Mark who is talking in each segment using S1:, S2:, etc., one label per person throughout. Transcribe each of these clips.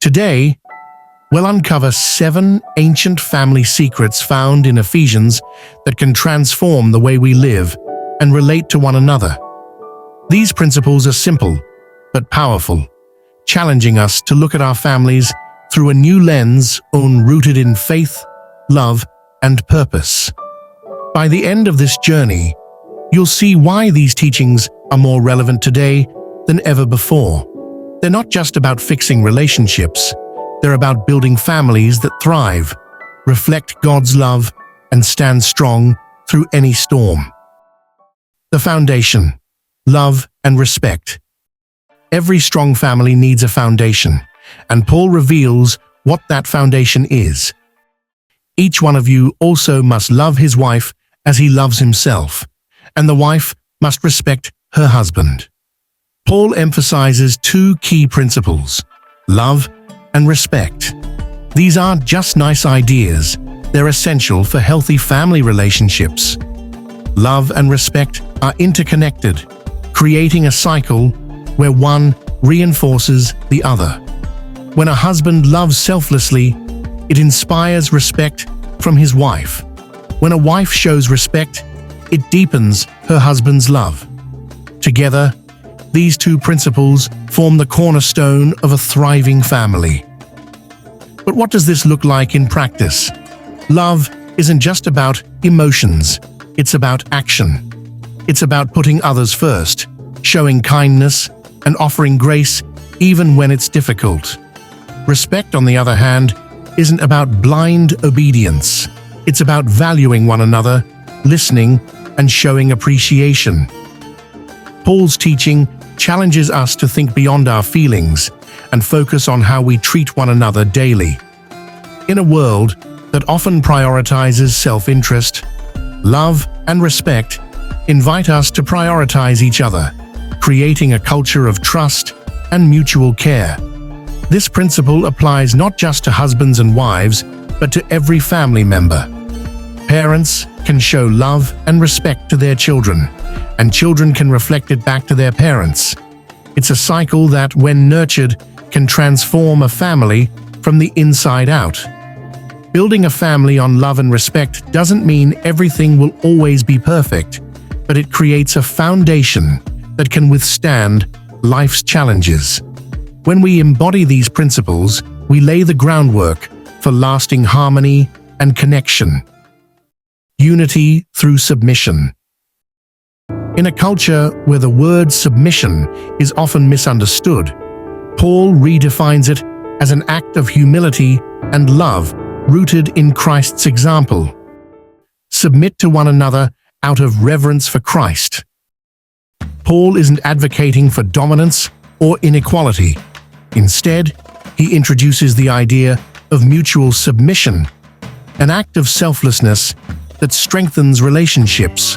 S1: Today, we'll uncover 7 ancient family secrets found in Ephesians that can transform the way we live and relate to one another. These principles are simple but powerful, challenging us to look at our families through a new lens, rooted in faith, love, and purpose. By the end of this journey, you'll see why these teachings are more relevant today than ever before. They're not just about fixing relationships, they're about building families that thrive, reflect God's love, and stand strong through any storm. The foundation: love and respect. Every strong family needs a foundation, and Paul reveals what that foundation is. Each one of you also must love his wife as he loves himself, and the wife must respect her husband. Paul emphasizes 2 key principles: love and respect. These aren't just nice ideas, they're essential for healthy family relationships. Love and respect are interconnected, creating a cycle where one reinforces the other. When a husband loves selflessly, it inspires respect from his wife. When a wife shows respect, it deepens her husband's love. Together, these 2 principles form the cornerstone of a thriving family. But what does this look like in practice? Love isn't just about emotions, it's about action. It's about putting others first, showing kindness, and offering grace even when it's difficult. Respect, on the other hand, isn't about blind obedience. It's about valuing one another, listening, and showing appreciation. Paul's teaching challenges us to think beyond our feelings and focus on how we treat one another daily. In a world that often prioritizes self-interest, love and respect invite us to prioritize each other, creating a culture of trust and mutual care. This principle applies not just to husbands and wives, but to every family member. Parents can show love and respect to their children, and children can reflect it back to their parents. It's a cycle that, when nurtured, can transform a family from the inside out. Building a family on love and respect doesn't mean everything will always be perfect, but it creates a foundation that can withstand life's challenges. When we embody these principles, we lay the groundwork for lasting harmony and connection. Unity through submission. In a culture where the word submission is often misunderstood, Paul redefines it as an act of humility and love rooted in Christ's example. Submit to one another out of reverence for Christ. Paul isn't advocating for dominance or inequality. Instead, he introduces the idea of mutual submission, an act of selflessness that strengthens relationships.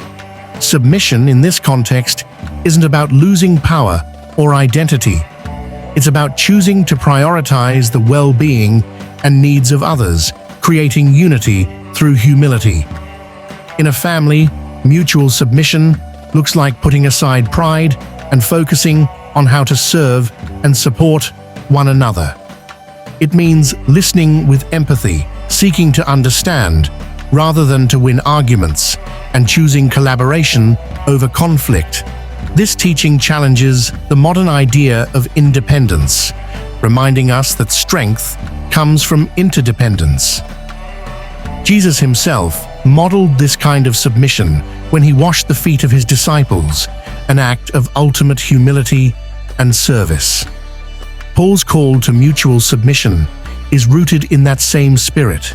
S1: Submission in this context isn't about losing power or identity. It's about choosing to prioritize the well-being and needs of others, creating unity through humility. In a family, mutual submission looks like putting aside pride and focusing on how to serve and support one another. It means listening with empathy, seeking to understand rather than to win arguments, and choosing collaboration over conflict. This teaching challenges the modern idea of independence, reminding us that strength comes from interdependence. Jesus himself modeled this kind of submission when he washed the feet of his disciples, an act of ultimate humility and service. Paul's call to mutual submission is rooted in that same spirit,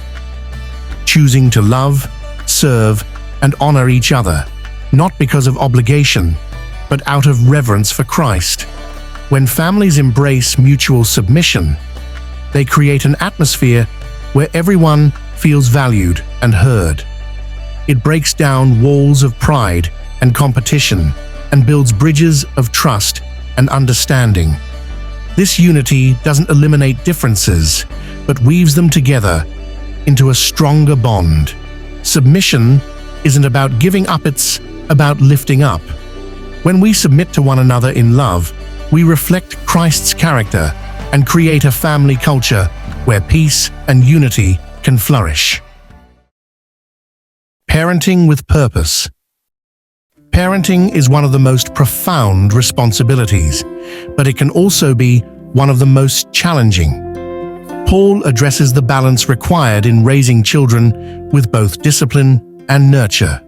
S1: choosing to love, serve, and honor each other, not because of obligation, but out of reverence for Christ. When families embrace mutual submission, they create an atmosphere where everyone feels valued and heard. It breaks down walls of pride and competition and builds bridges of trust and understanding. This unity doesn't eliminate differences, but weaves them together into a stronger bond. Submission isn't about giving up, it's about lifting up. When we submit to one another in love, we reflect Christ's character and create a family culture where peace and unity can flourish. Parenting with purpose. Parenting is one of the most profound responsibilities, but it can also be one of the most challenging. Paul addresses the balance required in raising children with both discipline and nurture.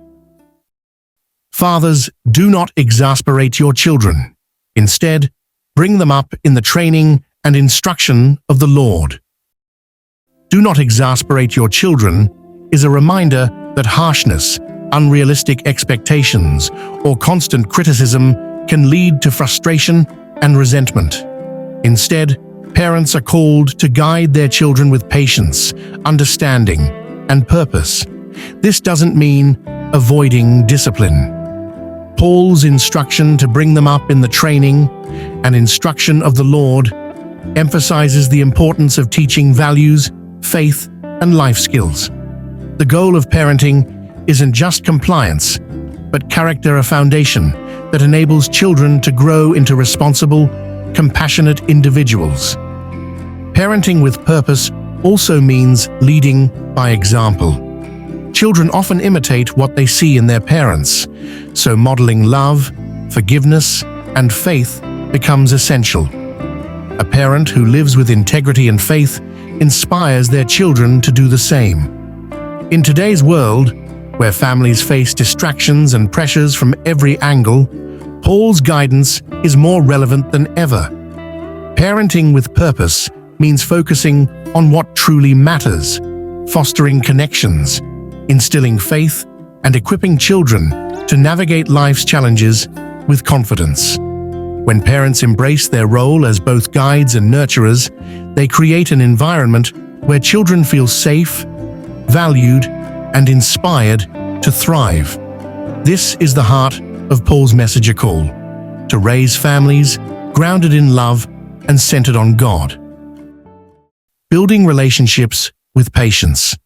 S1: Fathers, do not exasperate your children. Instead, bring them up in the training and instruction of the Lord. Do not exasperate your children is a reminder that harshness, unrealistic expectations, or constant criticism can lead to frustration and resentment. Instead, parents are called to guide their children with patience, understanding, and purpose. This doesn't mean avoiding discipline. Paul's instruction to bring them up in the training and instruction of the Lord emphasizes the importance of teaching values, faith, and life skills. The goal of parenting isn't just compliance, but character, a foundation that enables children to grow into responsible, compassionate individuals. Parenting with purpose also means leading by example. Children often imitate what they see in their parents, so modeling love, forgiveness, and faith becomes essential. A parent who lives with integrity and faith inspires their children to do the same. In today's world, where families face distractions and pressures from every angle, Paul's guidance is more relevant than ever. Parenting with purpose means focusing on what truly matters, fostering connections, instilling faith, and equipping children to navigate life's challenges with confidence. When parents embrace their role as both guides and nurturers, they create an environment where children feel safe, valued, and inspired to thrive. This is the heart of Paul's message, a call to raise families grounded in love and centered on God. Building relationships with patience.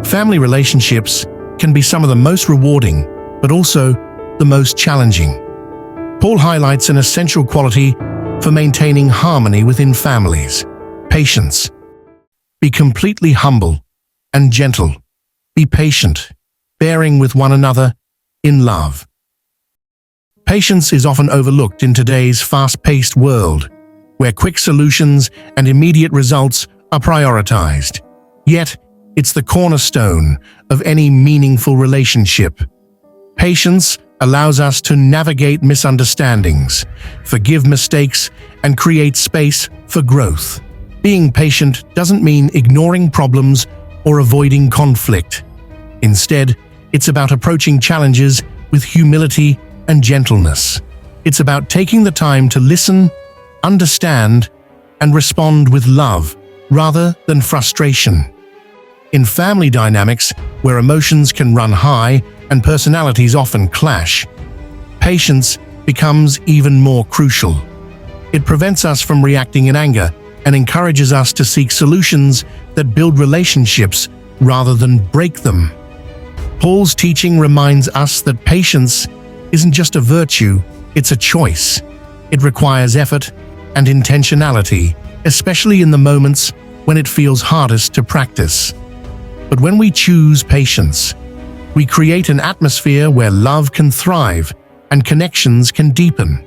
S1: Family relationships can be some of the most rewarding, but also the most challenging. Paul highlights an essential quality for maintaining harmony within families: patience. Be completely humble and gentle. Be patient, bearing with one another in love. Patience is often overlooked in today's fast-paced world, where quick solutions and immediate results are prioritized. Yet, it's the cornerstone of any meaningful relationship. Patience allows us to navigate misunderstandings, forgive mistakes, and create space for growth. Being patient doesn't mean ignoring problems or avoiding conflict. Instead, it's about approaching challenges with humility and gentleness. It's about taking the time to listen, understand, and respond with love rather than frustration. In family dynamics, where emotions can run high and personalities often clash, patience becomes even more crucial. It prevents us from reacting in anger and encourages us to seek solutions that build relationships rather than break them. Paul's teaching reminds us that patience isn't just a virtue, it's a choice. It requires effort and intentionality, especially in the moments when it feels hardest to practice. But when we choose patience, we create an atmosphere where love can thrive and connections can deepen.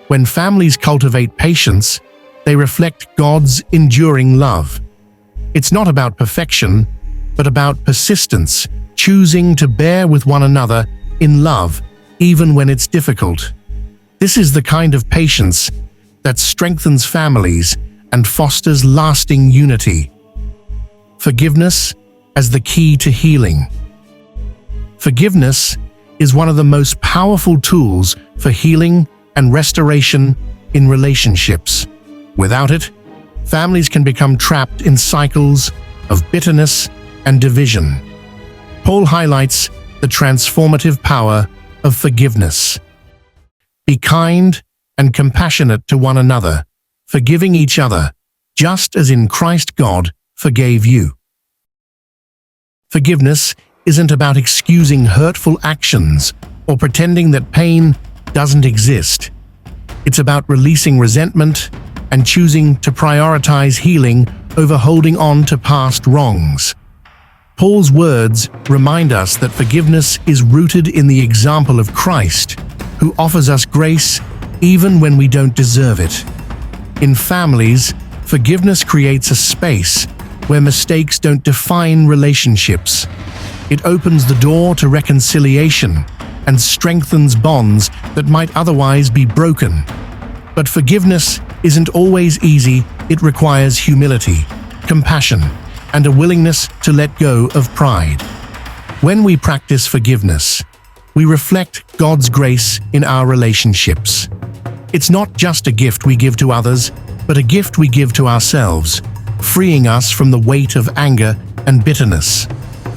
S1: When families cultivate patience, they reflect God's enduring love. It's not about perfection, but about persistence, choosing to bear with one another in love, even when it's difficult. This is the kind of patience that strengthens families and fosters lasting unity. Forgiveness as the key to healing. Forgiveness is one of the most powerful tools for healing and restoration in relationships. Without it, families can become trapped in cycles of bitterness and division. Paul highlights the transformative power of forgiveness. Be kind and compassionate to one another, forgiving each other, just as in Christ God forgave you. Forgiveness isn't about excusing hurtful actions or pretending that pain doesn't exist. It's about releasing resentment and choosing to prioritize healing over holding on to past wrongs. Paul's words remind us that forgiveness is rooted in the example of Christ, who offers us grace even when we don't deserve it. In families, forgiveness creates a space where mistakes don't define relationships. It opens the door to reconciliation and strengthens bonds that might otherwise be broken. But forgiveness isn't always easy. It requires humility, compassion, and a willingness to let go of pride. When we practice forgiveness, we reflect God's grace in our relationships. It's not just a gift we give to others, but a gift we give to ourselves, freeing us from the weight of anger and bitterness.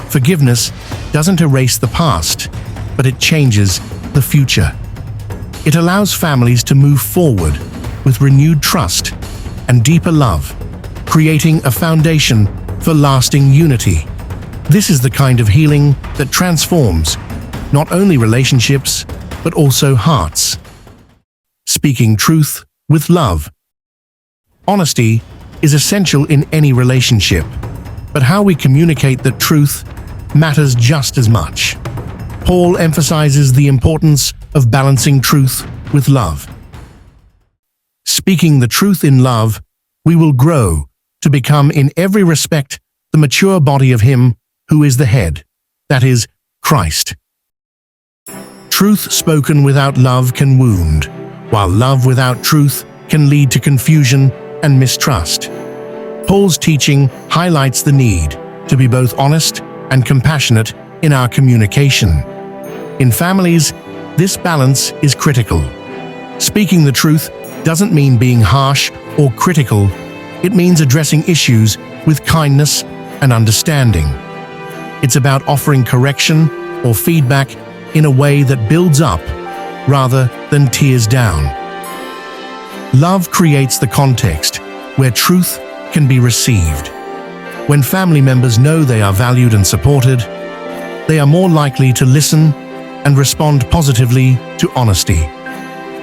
S1: Forgiveness doesn't erase the past, but it changes the future. It allows families to move forward with renewed trust and deeper love, creating a foundation for lasting unity. This is the kind of healing that transforms not only relationships, but also hearts. Speaking truth with love. Honesty is essential in any relationship, but how we communicate the truth matters just as much. Paul emphasizes the importance of balancing truth with love. Speaking the truth in love, we will grow to become in every respect the mature body of Him who is the head, that is, Christ. Truth spoken without love can wound, while love without truth can lead to confusion and mistrust. Paul's teaching highlights the need to be both honest and compassionate in our communication. In families, this balance is critical. Speaking the truth doesn't mean being harsh or critical. It means addressing issues with kindness and understanding. It's about offering correction or feedback in a way that builds up rather than tears down. Love creates the context where truth can be received. When family members know they are valued and supported, they are more likely to listen and respond positively to honesty.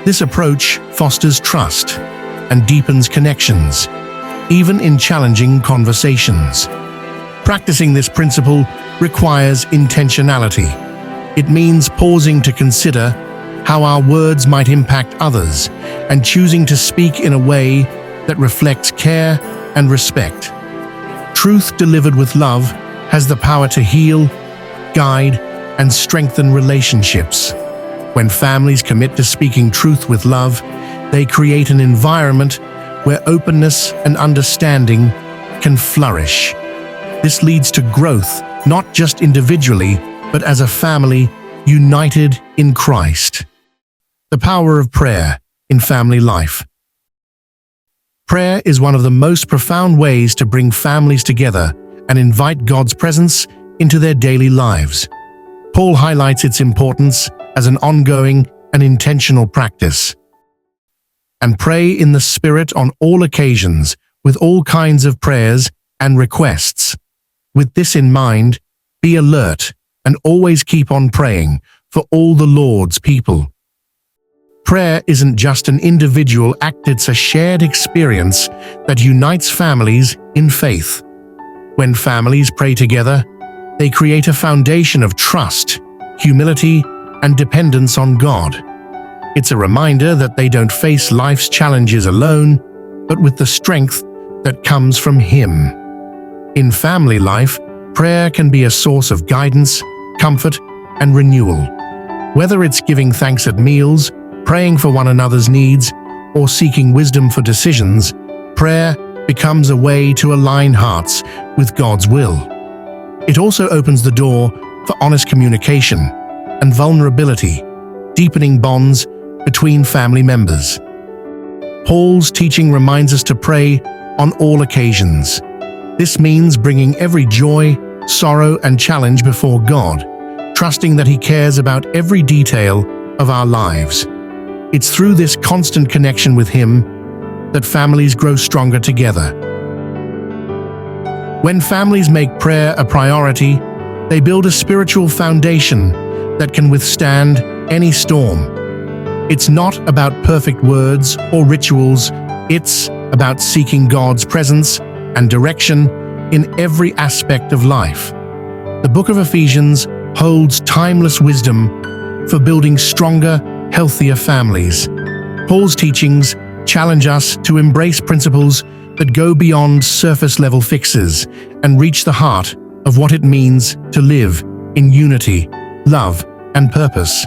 S1: This approach fosters trust and deepens connections, even in challenging conversations. Practicing this principle requires intentionality. It means pausing to consider how our words might impact others and choosing to speak in a way that reflects care and respect. Truth delivered with love has the power to heal, guide, and strengthen relationships. When families commit to speaking truth with love, they create an environment where openness and understanding can flourish. This leads to growth, not just individually, but as a family united in Christ. The power of prayer in family life. Prayer is one of the most profound ways to bring families together and invite God's presence into their daily lives. Paul highlights its importance as an ongoing and intentional practice. And pray in the Spirit on all occasions, with all kinds of prayers and requests. With this in mind, be alert and always keep on praying for all the Lord's people. Prayer isn't just an individual act, it's a shared experience that unites families in faith. When families pray together, they create a foundation of trust, humility, and dependence on God. It's a reminder that they don't face life's challenges alone, but with the strength that comes from Him. In family life, prayer can be a source of guidance, comfort, and renewal. Whether it's giving thanks at meals, praying for one another's needs, or seeking wisdom for decisions, prayer becomes a way to align hearts with God's will. It also opens the door for honest communication and vulnerability, deepening bonds between family members. Paul's teaching reminds us to pray on all occasions. This means bringing every joy, sorrow, and challenge before God, trusting that He cares about every detail of our lives. It's through this constant connection with Him that families grow stronger together. When families make prayer a priority, they build a spiritual foundation that can withstand any storm. It's not about perfect words or rituals, it's about seeking God's presence and direction in every aspect of life. The book of Ephesians holds timeless wisdom for building stronger, healthier families. Paul's teachings challenge us to embrace principles that go beyond surface-level fixes and reach the heart of what it means to live in unity, love, and purpose.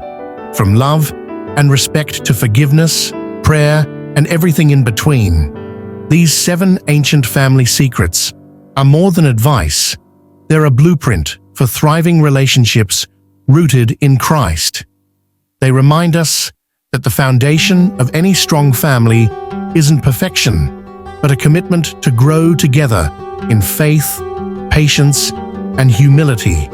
S1: From love and respect to forgiveness, prayer, and everything in between. These 7 ancient family secrets are more than advice. They're a blueprint for thriving relationships rooted in Christ. They remind us that the foundation of any strong family isn't perfection, but a commitment to grow together in faith, patience, and humility.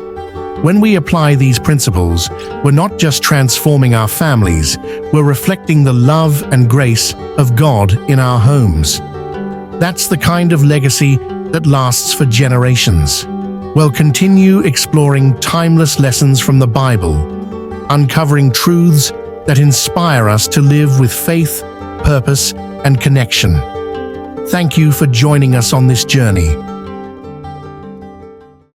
S1: When we apply these principles, we're not just transforming our families, we're reflecting the love and grace of God in our homes. That's the kind of legacy that lasts for generations. We'll continue exploring timeless lessons from the Bible, uncovering truths that inspire us to live with faith, purpose, and connection. Thank you for joining us on this journey.